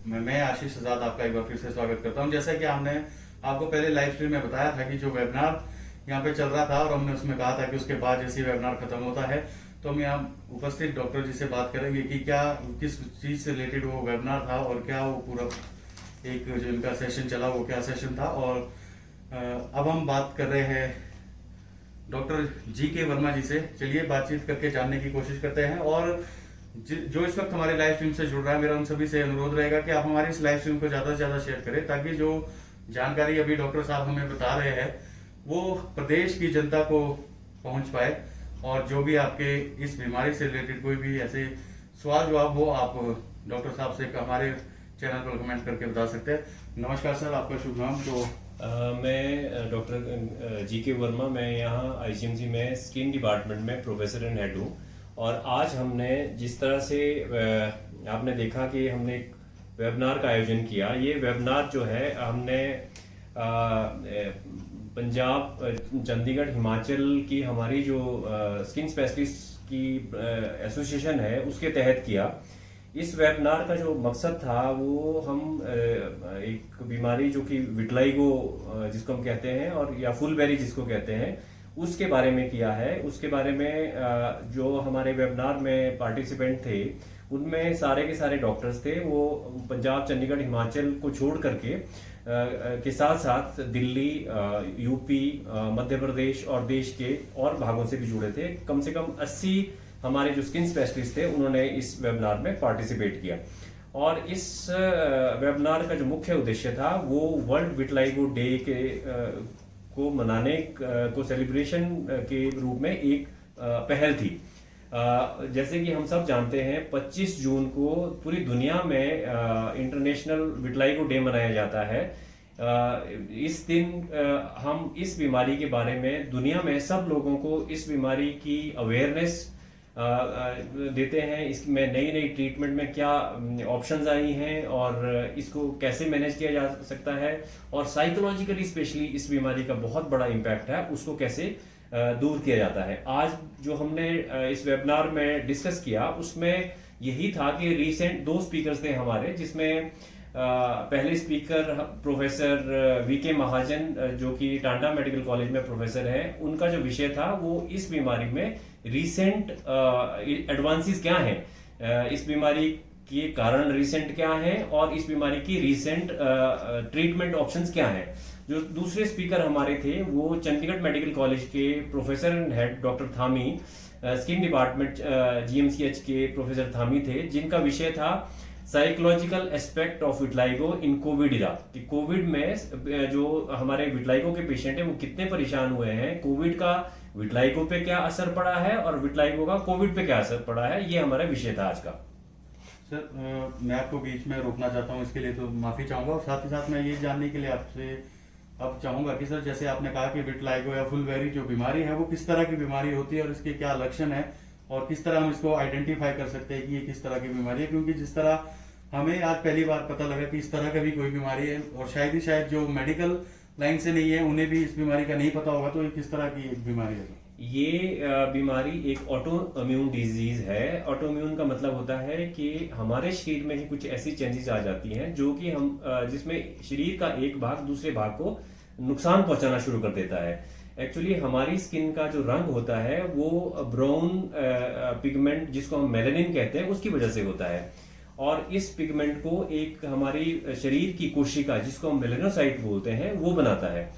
मैं आशीष आजाद आपका एक बार फिर से स्वागत करता हूं। जैसा कि हमने आपको पहले लाइव स्ट्रीम में बताया था कि जो वेबिनार यहाँ पे चल रहा था और हमने उसमें कहा था कि उसके बाद जैसे वेबिनार खत्म होता है तो हम यहाँ उपस्थित डॉक्टर जी से बात करेंगे कि क्या किस चीज से रिलेटेड वो वेबिनार था और क्या वो पूरा एक जो इनका सेशन चला वो क्या सेशन था। और अब हम बात कर रहे हैं डॉक्टर जी के वर्मा जी से। चलिए बातचीत करके जानने की कोशिश करते हैं। और जो इस वक्त हमारे लाइव स्ट्रीम से जुड़ रहा है, मेरा उन सभी से अनुरोध रहेगा कि आप हमारी इस लाइव स्ट्रीम को ज्यादा से ज्यादा शेयर करें ताकि जो जानकारी अभी डॉक्टर साहब हमें बता रहे हैं वो प्रदेश की जनता को पहुंच पाए। और जो भी आपके इस बीमारी से रिलेटेड कोई भी ऐसे सवाल जवाब हो आप डॉक्टर साहब से हमारे चैनल पर कमेंट करके बता सकते हैं। नमस्कार सर, आपका शुभ नाम। तो मैं डॉक्टर जी के वर्मा, मैं यहाँ आईजीएमसी में स्किन डिपार्टमेंट में प्रोफेसर एंड हेड हूँ। और आज हमने जिस तरह से आपने देखा कि हमने एक वेबिनार का आयोजन किया। ये वेबिनार जो है हमने पंजाब, चंडीगढ़, हिमाचल की हमारी जो स्किन स्पेशलिस्ट की एसोसिएशन है उसके तहत किया। इस वेबिनार का जो मकसद था वो हम एक बीमारी जो कि विटलाइगो जिसको हम कहते हैं और या फुलबेरी जिसको कहते हैं उसके बारे में किया है। उसके बारे में जो हमारे वेबिनार में पार्टिसिपेंट थे उनमें सारे के सारे डॉक्टर्स थे। वो पंजाब, चंडीगढ़, हिमाचल को छोड़ करके के साथ साथ दिल्ली, यूपी, मध्य प्रदेश और देश के और भागों से भी जुड़े थे। कम से कम 80 हमारे जो स्किन स्पेशलिस्ट थे उन्होंने इस वेबिनार में पार्टिसिपेट किया। और इस वेबिनार का जो मुख्य उद्देश्य था वो वर्ल्ड विटलाइगो डे के को मनाने को सेलिब्रेशन के रूप में एक पहल थी। जैसे कि हम सब जानते हैं 25 जून को पूरी दुनिया में इंटरनेशनल विटलाइगो डे मनाया जाता है। इस दिन हम इस बीमारी के बारे में दुनिया में सब लोगों को इस बीमारी की अवेयरनेस देते हैं। इसमें नई नई ट्रीटमेंट में क्या ऑप्शंस आई हैं और इसको कैसे मैनेज किया जा सकता है और साइकोलॉजिकली स्पेशली इस बीमारी का बहुत बड़ा इम्पैक्ट है उसको कैसे दूर किया जाता है। आज जो हमने इस वेबिनार में डिस्कस किया उसमें यही था कि रिसेंट 2 स्पीकर्स थे हमारे, जिसमें पहले स्पीकर प्रोफेसर वीके महाजन जो कि टांडा मेडिकल कॉलेज में प्रोफेसर है। उनका जो विषय था वो इस बीमारी में रीसेंट एडवांसेस क्या हैं, इस बीमारी के कारण रीसेंट क्या है और इस बीमारी की रीसेंट ट्रीटमेंट ऑप्शंस क्या हैं। जो दूसरे स्पीकर हमारे थे वो चंडीगढ़ मेडिकल कॉलेज के professor and head doctor Thami, skin department GMCH के प्रोफेसर थामी थे, जिनका विषय था psychological aspect of vitiligo in COVID era. कि कोविड में जो हमारे विटलाइगो के पेशेंट हैं वो कितने परेशान हुए हैं, कोविड का विटलाइगो पे क्या असर पड़ा है और विटलाइगो का कोविड पे क्या असर पड़ा है, ये हमारा विषय था आज का। सर मैं आपको बीच में रोकना चाहता हूँ, इसके लिए तो माफी चाहूंगा। और साथ ही साथ मैं ये जानने के लिए आपसे अब चाहूंगा कि सर जैसे आपने कहा कि विटलाइगो या फुलबेरी जो बीमारी है वो किस तरह की बीमारी होती है और इसके क्या लक्षण है और किस तरह हम इसको आइडेंटिफाई कर सकते हैं कि ये किस तरह की बीमारी है। क्योंकि जिस तरह हमें आज पहली बार पता लगा कि इस तरह का भी कोई बीमारी है और शायद ही शायद जो मेडिकल लाइन से नहीं है उन्हें भी इस बीमारी का नहीं पता होगा, तो ये किस तरह की बीमारी है? ये बीमारी एक ऑटो इम्यून डिजीज है। ऑटो इम्यून का मतलब होता है कि हमारे शरीर में ही कुछ ऐसी चेंजेस आ जाती हैं जो कि हम जिसमें शरीर का एक भाग दूसरे भाग को नुकसान पहुंचाना शुरू कर देता है। एक्चुअली हमारी स्किन का जो रंग होता है वो ब्राउन पिगमेंट जिसको हम मेलानिन कहते हैं उसकी वजह से होता है। और इस पिगमेंट को एक हमारी शरीर की कोशिका जिसको हम मेलानोसाइट बोलते हैं वो बनाता है।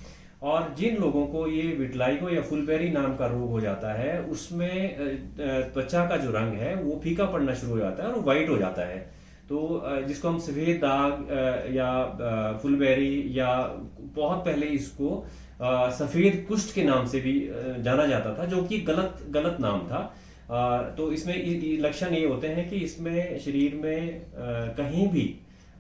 और जिन लोगों को ये विटलाइगो या फुलबेरी नाम का रोग हो जाता है उसमें त्वचा का जो रंग है वो फीका पड़ना शुरू हो जाता है और व्हाइट हो जाता है। तो जिसको हम सफेद दाग या फुलबेरी या बहुत पहले इसको सफेद कुष्ठ के नाम से भी जाना जाता था, जो कि गलत नाम था। तो इसमें लक्षण ये होते हैं कि इसमें शरीर में कहीं भी,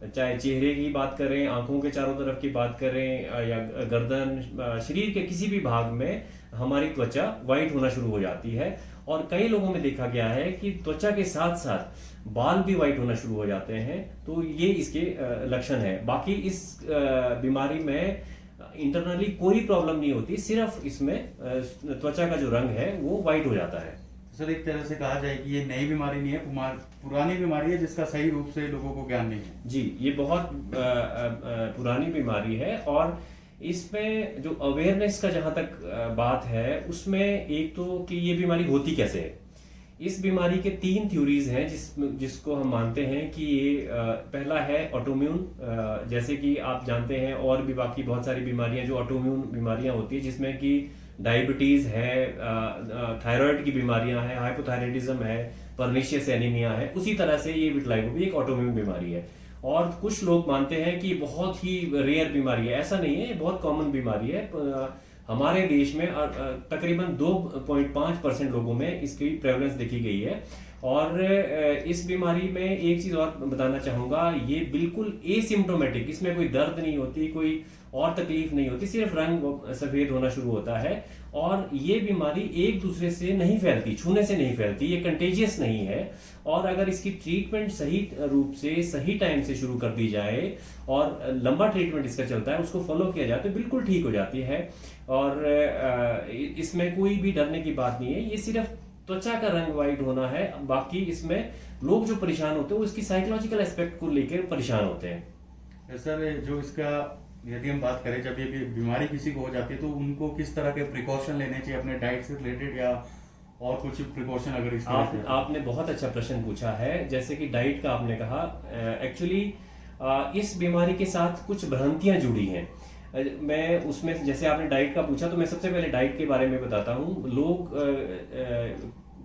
चाहे चेहरे की बात करें, आंखों के चारों तरफ की बात करें या गर्दन, शरीर के किसी भी भाग में हमारी त्वचा व्हाइट होना शुरू हो जाती है। और कई लोगों में देखा गया है कि त्वचा के साथ साथ बाल भी व्हाइट होना शुरू हो जाते हैं। तो ये इसके लक्षण है। बाकी इस बीमारी में इंटरनली कोई प्रॉब्लम नहीं होती, सिर्फ इसमें त्वचा का जो रंग है वो व्हाइट हो जाता है। सर एक तरह से कहा जाए कि ये नई बीमारी नहीं है, पुरानी बीमारी है जिसका सही रूप से लोगों को ज्ञान नहीं है। जी, ये बहुत पुरानी बीमारी है, और इसमें जो अवेयरनेस का जहाँ तक बात है, उसमें एक तो कि ये बीमारी होती कैसे है। इस बीमारी के 3 थ्योरीज हैं जिसको हम मानते हैं कि ये पहला है ऑटोम्यून, जैसे कि आप जानते हैं और भी बाकी बहुत सारी बीमारियां जो ऑटोम्यून बीमारियां होती है, जिसमें कि डायबिटीज है, थायराइड की बीमारियां हैं, हाइपोथायराइडिज्म है, पर्निशियस एनीमिया है। उसी तरह से ये विटलाइगो भी एक ऑटोम्यून बीमारी है। और कुछ लोग मानते हैं कि बहुत ही रेयर बीमारी है। ऐसा नहीं है, ये बहुत कॉमन बीमारी है। हमारे देश में तकरीबन 2.5% लोगों में इसकी प्रेवलेंस देखी गई है। और इस बीमारी में एक चीज और बताना चाहूंगा, ये बिल्कुल एसिम्प्टोमेटिक, इसमें कोई दर्द नहीं होती, कोई और तकलीफ नहीं होती, सिर्फ रंग सफेद होना शुरू होता है। और ये बीमारी एक दूसरे से नहीं फैलती, छूने से नहीं फैलती, ये कंटेजियस नहीं है। और अगर इसकी ट्रीटमेंट सही रूप से सही टाइम से शुरू कर दी जाए और लंबा ट्रीटमेंट इसका चलता है, उसको फॉलो किया जाए, तो बिल्कुल ठीक हो जाती है। और इसमें कोई भी डरने की बात नहीं है। ये सिर्फ त्वचा का रंग वाइट होना है। बाकी इसमें लोग जो परेशान होते हैं वो इसकी साइकोलॉजिकल एस्पेक्ट को लेकर परेशान होते हैं। सर जो इसका यदि हम बात करें, जब ये बीमारी किसी को हो जाती है तो उनको किस तरह के प्रिकॉशन लेने चाहिए अपने डाइट से रिलेटेड, या और कुछ प्रिकॉशन अगर इसके आपने बहुत अच्छा प्रश्न पूछा है। जैसे कि डाइट का आपने कहा, एक्चुअली इस बीमारी के साथ कुछ भ्रांतियां जुड़ी हैं। मैं उसमें, जैसे आपने डाइट का पूछा, तो मैं सबसे पहले डाइट के बारे में बताता हूँ।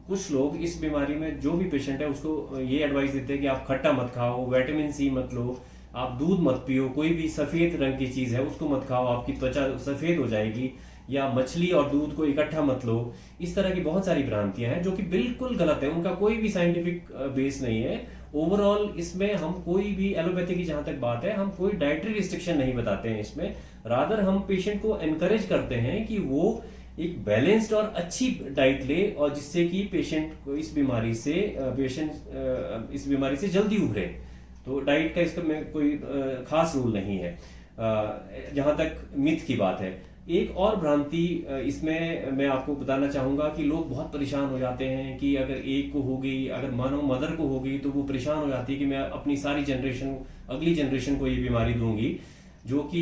कुछ लोग इस बीमारी में जो भी पेशेंट है उसको ये एडवाइस देते हैं कि आप खट्टा मत खाओ, विटामिन सी मत लो, आप दूध मत पियो, कोई भी सफेद रंग की चीज है उसको मत खाओ, आपकी त्वचा सफेद हो जाएगी, या मछली और दूध को इकट्ठा मत लो। इस तरह की बहुत सारी भ्रांतियां हैं जो कि बिल्कुल गलत है, उनका कोई भी साइंटिफिक बेस नहीं है। ओवरऑल इसमें हम कोई भी, एलोपैथी की जहां तक बात है, हम कोई डाइटरी रिस्ट्रिक्शन नहीं बताते हैं इसमें। रादर हम पेशेंट को एनकरेज करते हैं कि वो एक बैलेंस्ड और अच्छी डाइट ले, और जिससे कि पेशेंट को इस बीमारी से जल्दी उभरे। तो डाइट का इसका में कोई खास रूल नहीं है। जहां तक मिथ की बात है, एक और भ्रांति इसमें मैं आपको बताना चाहूंगा कि लोग बहुत परेशान हो जाते हैं कि अगर एक को हो गई, अगर मानो मदर को हो गई, तो वो परेशान हो जाती है कि मैं अपनी सारी जनरेशन, अगली जनरेशन को ये बीमारी दूंगी, जो कि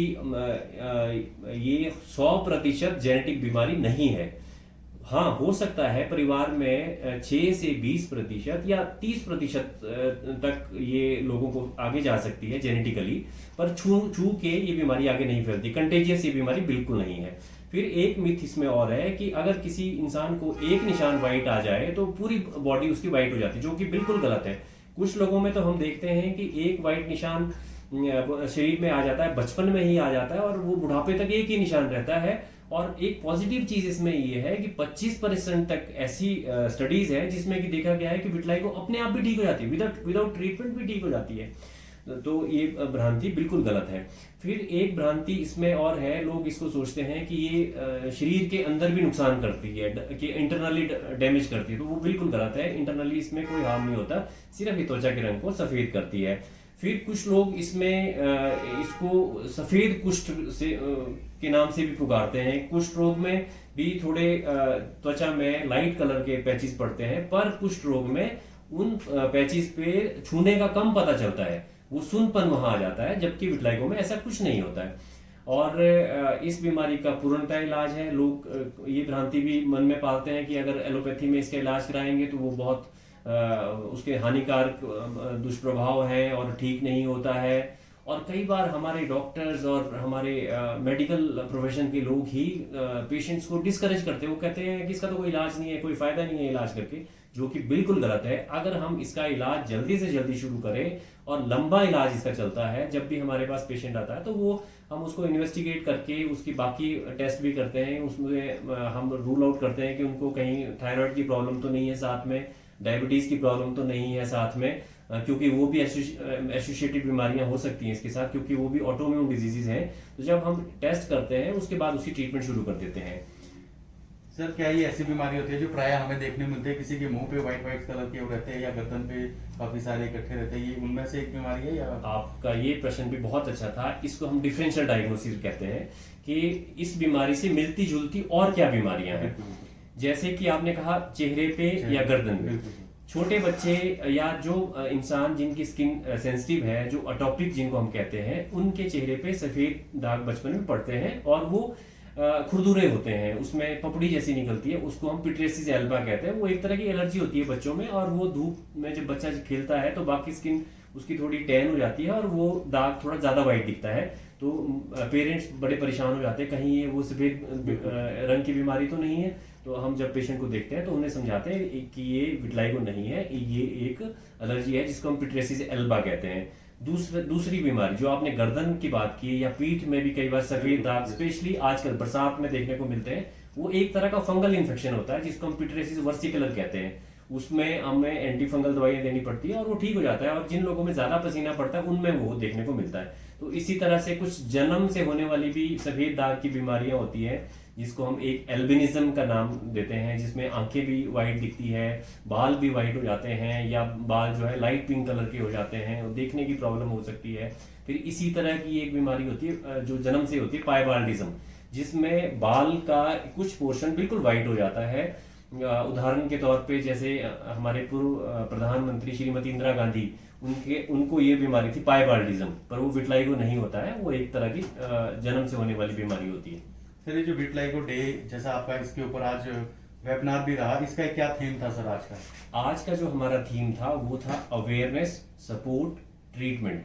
ये 100% जेनेटिक बीमारी नहीं है। हाँ, हो सकता है परिवार में 6 से 20% या 30% तक ये लोगों को आगे जा सकती है जेनेटिकली, पर छू के ये बीमारी आगे नहीं फैलती। कंटेजियस ये बीमारी बिल्कुल नहीं है। फिर एक मिथ इसमें और है कि अगर किसी इंसान को एक निशान वाइट आ जाए तो पूरी बॉडी उसकी वाइट हो जाती है, जो कि बिल्कुल गलत है। कुछ लोगों में तो हम देखते हैं कि एक वाइट निशान शरीर में आ जाता है, बचपन में ही आ जाता है, और वो बुढ़ापे तक एक ही निशान रहता है। और एक पॉजिटिव चीज इसमें ये है कि 25% तक ऐसी स्टडीज है जिसमें कि देखा गया है कि विटलाइगो अपने आप भी ठीक हो जाती है, विदाउट ट्रीटमेंट भी ठीक हो जाती है। तो ये भ्रांति बिल्कुल गलत है। फिर एक भ्रांति इसमें और है, लोग इसको सोचते हैं कि ये शरीर के अंदर भी नुकसान करती है, कि इंटरनली डैमेज करती है, तो वो बिल्कुल गलत है। इंटरनली इसमें कोई हार्म नहीं होता, सिर्फ ये त्वचा के रंग को सफेद करती है। फिर कुछ लोग इसमें इसको सफेद कुष्ठ से के नाम से भी पुकारते हैं। कुष्ठ रोग में भी थोड़े त्वचा में लाइट कलर के पैचेस पड़ते हैं, पर कुष्ठ रोग में उन पैचेस पे छूने का कम पता चलता है, वो सुनपन वहां आ जाता है, जबकि विटलाइगो में ऐसा कुछ नहीं होता है। और इस बीमारी का पूर्णतः इलाज है। लोग ये भ्रांति भी मन में पालते हैं कि अगर एलोपैथी में इसका इलाज कराएंगे तो वो बहुत उसके हानिकारक दुष्प्रभाव हैं और ठीक नहीं होता है। और कई बार हमारे डॉक्टर्स और हमारे मेडिकल प्रोफेशन के लोग ही पेशेंट्स को डिस्करेज करते हैं। वो कहते हैं कि इसका तो कोई इलाज नहीं है, कोई फायदा नहीं है इलाज करके, जो कि बिल्कुल गलत है। अगर हम इसका इलाज जल्दी से जल्दी शुरू करें और लंबा इलाज इसका चलता है, जब भी हमारे पास पेशेंट आता है तो वो हम उसको इन्वेस्टिगेट करके उसकी बाकी टेस्ट भी करते हैं। उसमें हम रूल आउट करते हैं कि उनको कहीं थायराइड की प्रॉब्लम तो नहीं है, साथ में डायबिटीज की प्रॉब्लम तो नहीं है साथ में, क्योंकि वो भी एसोसिएटेड बीमारियां हो सकती हैं इसके साथ, क्योंकि वो भी ऑटोइम्यून डिजीजेज हैं। तो जब हम टेस्ट करते हैं उसके बाद उसकी ट्रीटमेंट शुरू कर देते हैं। सर क्या ये ऐसी बीमारी होती है जो प्राय हमें देखने मिलती है, किसी के मुंह पे व्हाइट कलर के रहते हैं या गर्दन पे काफी सारे इकट्ठे रहते हैं, ये उनमें से एक बीमारी है? या आपका ये प्रश्न भी बहुत अच्छा था। इसको हम डिफरेंशियल डायग्नोसिस कहते हैं कि इस बीमारी से मिलती जुलती और क्या बीमारियां हैं। जैसे कि आपने कहा चेहरे पे या गर्दन में, बिल्कुल। छोटे बच्चे या जो इंसान जिनकी स्किन सेंसिटिव है, जो अटोपिक जिनको हम कहते हैं, उनके चेहरे पे सफेद दाग बचपन में पड़ते हैं और वो खुरदुरे होते हैं, उसमें पपड़ी जैसी निकलती है, उसको हम पिट्रेसिस एल्बा कहते हैं। वो एक तरह की एलर्जी होती है बच्चों में, और वो धूप में जब बच्चा खेलता है तो बाकी स्किन उसकी थोड़ी टैन हो जाती है और वो दाग थोड़ा ज्यादा वाइट दिखता है। तो पेरेंट्स बड़े परेशान हो जाते हैं, कहीं ये वो सफेद रंग की बीमारी तो नहीं है। तो हम जब पेशेंट को देखते हैं तो उन्हें समझाते हैं कि ये विटलाइगो नहीं है, ये एक एलर्जी है जिसको हम पिट्रेसिस एल्बा कहते हैं। दूसरी बीमारी जो आपने गर्दन की बात की, या पीठ में भी कई बार सफेद दाग स्पेशली आजकल बरसात में देखने को मिलते हैं, वो एक तरह का फंगल इन्फेक्शन होता है जिसको हम पिट्रेसिस वर्सिकुलर कहते हैं। उसमें हमें एंटी फंगल दवाइयां देनी पड़ती है और वो ठीक हो जाता है, और जिन लोगों में ज्यादा पसीना पड़ता है उनमें वो देखने को मिलता है। तो इसी तरह से कुछ जन्म से होने वाली भी सफेद दाग की बीमारियां होती है जिसको हम एक एल्बिनिज्म का नाम देते हैं, जिसमें आंखें भी वाइट दिखती है, बाल भी वाइट हो जाते हैं, या बाल जो है लाइट पिंक कलर के हो जाते हैं और देखने की प्रॉब्लम हो सकती है। फिर इसी तरह की एक बीमारी होती है जो जन्म से होती है, पाइबाल्डिज्म, जिसमें बाल का कुछ पोर्शन बिल्कुल वाइट हो जाता है। उदाहरण के तौर पे जैसे हमारे पूर्व प्रधानमंत्री श्रीमती इंदिरा गांधी, उनको ये बीमारी थी पाइबाल्डिज्म, पर वो विटलाइगो नहीं होता है, वो एक तरह की जन्म से होने वाली बीमारी होती है। सर ये जो विटलाइगो डे जैसा आपका इसके ऊपर आज वेबिनार भी रहा, इसका क्या थीम था सर आज का? आज का जो हमारा थीम था वो था अवेयरनेस, सपोर्ट, ट्रीटमेंट,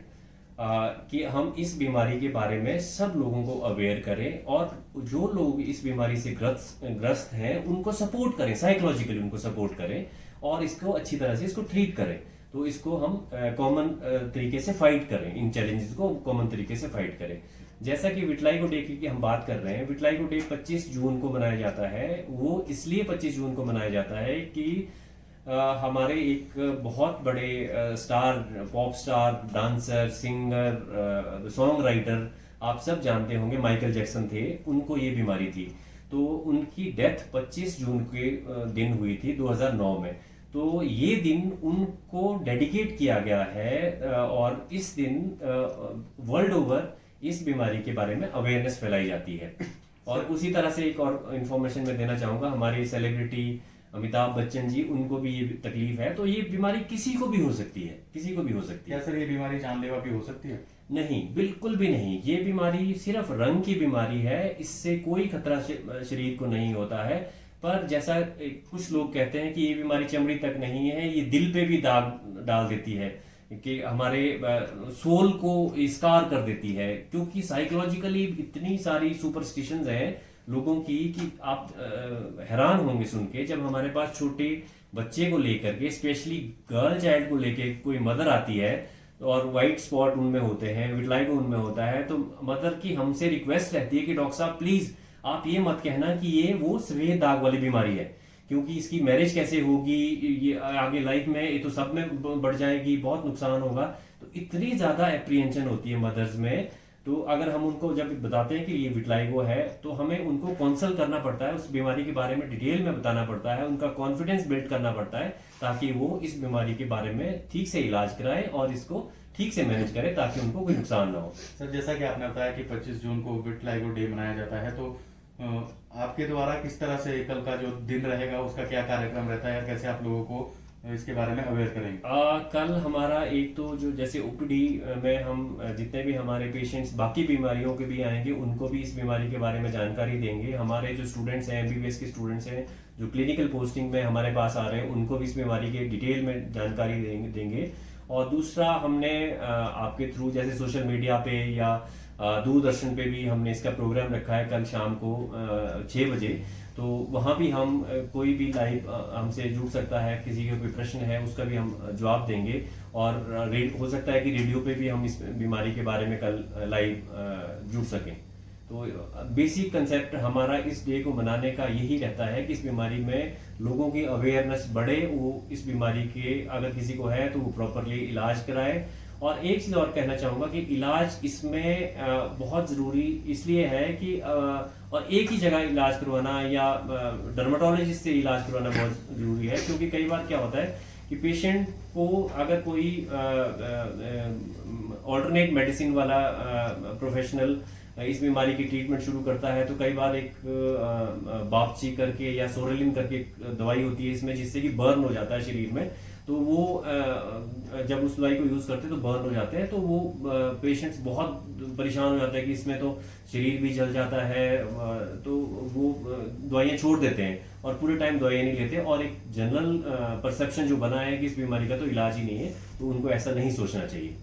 कि हम इस बीमारी के बारे में सब लोगों को अवेयर करें और जो लोग इस बीमारी से ग्रस्त हैं उनको सपोर्ट करें, साइकोलॉजिकली उनको सपोर्ट करें और इसको अच्छी तरह से इसको ट्रीट करें। तो इसको हम कॉमन तरीके से फाइट करें, इन चैलेंजेस को कॉमन तरीके से फाइट करें। जैसा कि विटलाइगो डे की हम बात कर रहे हैं, विटलाइगो डे 25 जून को मनाया जाता है। वो इसलिए 25 जून को मनाया जाता है कि हमारे एक बहुत बड़े star, pop star, dancer, singer, song writer, आप सब जानते होंगे, माइकल जैक्सन थे, उनको ये बीमारी थी। तो उनकी डेथ 25 जून के दिन हुई थी 2009 में। तो ये दिन उनको डेडिकेट किया गया है और इस दिन वर्ल्ड ओवर इस बीमारी के बारे में अवेयरनेस फैलाई जाती है। और उसी तरह से एक और इन्फॉर्मेशन मैं देना चाहूंगा, हमारे सेलिब्रिटी अमिताभ बच्चन जी, उनको भी ये तकलीफ है। तो ये बीमारी किसी को भी हो सकती है, किसी को भी हो सकती है। क्या सर ये बीमारी जानलेवा भी हो सकती है? नहीं, बिल्कुल भी नहीं। ये बीमारी सिर्फ रंग की बीमारी है, इससे कोई खतरा शरीर को नहीं होता है। पर जैसा कुछ लोग कहते हैं कि ये बीमारी चमड़ी तक नहीं है, ये दिल पे भी दाग डाल देती है, कि हमारे सोल को स्कार कर देती है, क्योंकि साइकोलॉजिकली इतनी सारी सुपरस्टिशंस हैं लोगों की कि आप हैरान होंगे सुन के। जब हमारे पास छोटे बच्चे को लेकर के, स्पेशली गर्ल चाइल्ड को लेकर कोई मदर आती है और व्हाइट स्पॉट उनमें होते हैं, विटलाइगो उनमें होता है, तो मदर की हमसे रिक्वेस्ट रहती है कि डॉक्टर साहब प्लीज आप ये मत कहना कि ये वो सफेद दाग वाली बीमारी है, क्योंकि इसकी मैरिज कैसे होगी, ये आगे लाइफ में ये तो सब में बढ़ जाएगी, बहुत नुकसान होगा। तो इतनी ज्यादा एप्रीहेंशन होती है मदर्स में। तो अगर हम उनको जब बताते हैं कि ये विटलाइगो है, तो हमें उनको काउंसल करना पड़ता है, उस बीमारी के बारे में डिटेल में बताना पड़ता है, उनका कॉन्फिडेंस बिल्ड करना पड़ता है, ताकि वो इस बीमारी के बारे में ठीक से इलाज कराए और इसको ठीक से मैनेज करें, ताकि उनको कोई नुकसान ना हो। सर जैसा कि आपने बताया कि 25 जून को विटलाइगो डे मनाया जाता है, तो आपके द्वारा किस तरह से कल का जो दिन रहेगा उसका क्या कार्यक्रम रहता है, कैसे आप लोगों को इसके बारे में अवेयर करेंगे? कल हमारा एक तो जो जैसे ओपीडी में हम जितने भी हमारे पेशेंट्स बाकी बीमारियों के भी आएंगे, उनको भी इस बीमारी के बारे में जानकारी देंगे। हमारे जो स्टूडेंट्स हैं, एमबीबीएस के स्टूडेंट्स हैं, जो क्लिनिकल पोस्टिंग में हमारे पास आ रहे हैं, उनको भी इस बीमारी के डिटेल में जानकारी देंगे। और दूसरा, हमने आपके थ्रू जैसे सोशल मीडिया पे या दूरदर्शन पे भी हमने इसका प्रोग्राम रखा है कल शाम को 6 बजे। तो वहाँ भी हम कोई भी लाइव हमसे जुड़ सकता है, किसी का कोई प्रश्न है उसका भी हम जवाब देंगे। और हो सकता है कि रेडियो पे भी हम इस बीमारी के बारे में कल लाइव जुड़ सकें। तो बेसिक कंसेप्ट हमारा इस डे को मनाने का यही रहता है कि इस बीमारी में लोगों की अवेयरनेस बढ़े, वो इस बीमारी के अगर किसी को है तो वो प्रॉपरली इलाज कराए। और एक चीज और कहना चाहूंगा कि इलाज इसमें बहुत जरूरी इसलिए है कि और एक ही जगह इलाज करवाना या डर्मेटोलॉजिस्ट से इलाज करवाना बहुत जरूरी है, क्योंकि कई बार क्या होता है कि पेशेंट को अगर कोई ऑल्टरनेट मेडिसिन वाला प्रोफेशनल इस बीमारी की ट्रीटमेंट शुरू करता है तो कई बार एक बापची करके या सोरेलिन करके एक दवाई होती है इसमें, जिससे कि बर्न हो जाता है शरीर में। तो वो जब उस दवाई को यूज करते हैं तो बर्न हो जाते हैं, तो वो पेशेंट्स बहुत परेशान हो जाता है कि इसमें तो शरीर भी जल जाता है, तो वो दवाइयाँ छोड़ देते हैं और पूरे टाइम दवाइयाँ नहीं लेते। और एक जनरल परसेप्शन जो बना है कि इस बीमारी का तो इलाज ही नहीं है, तो उनको ऐसा नहीं सोचना चाहिए।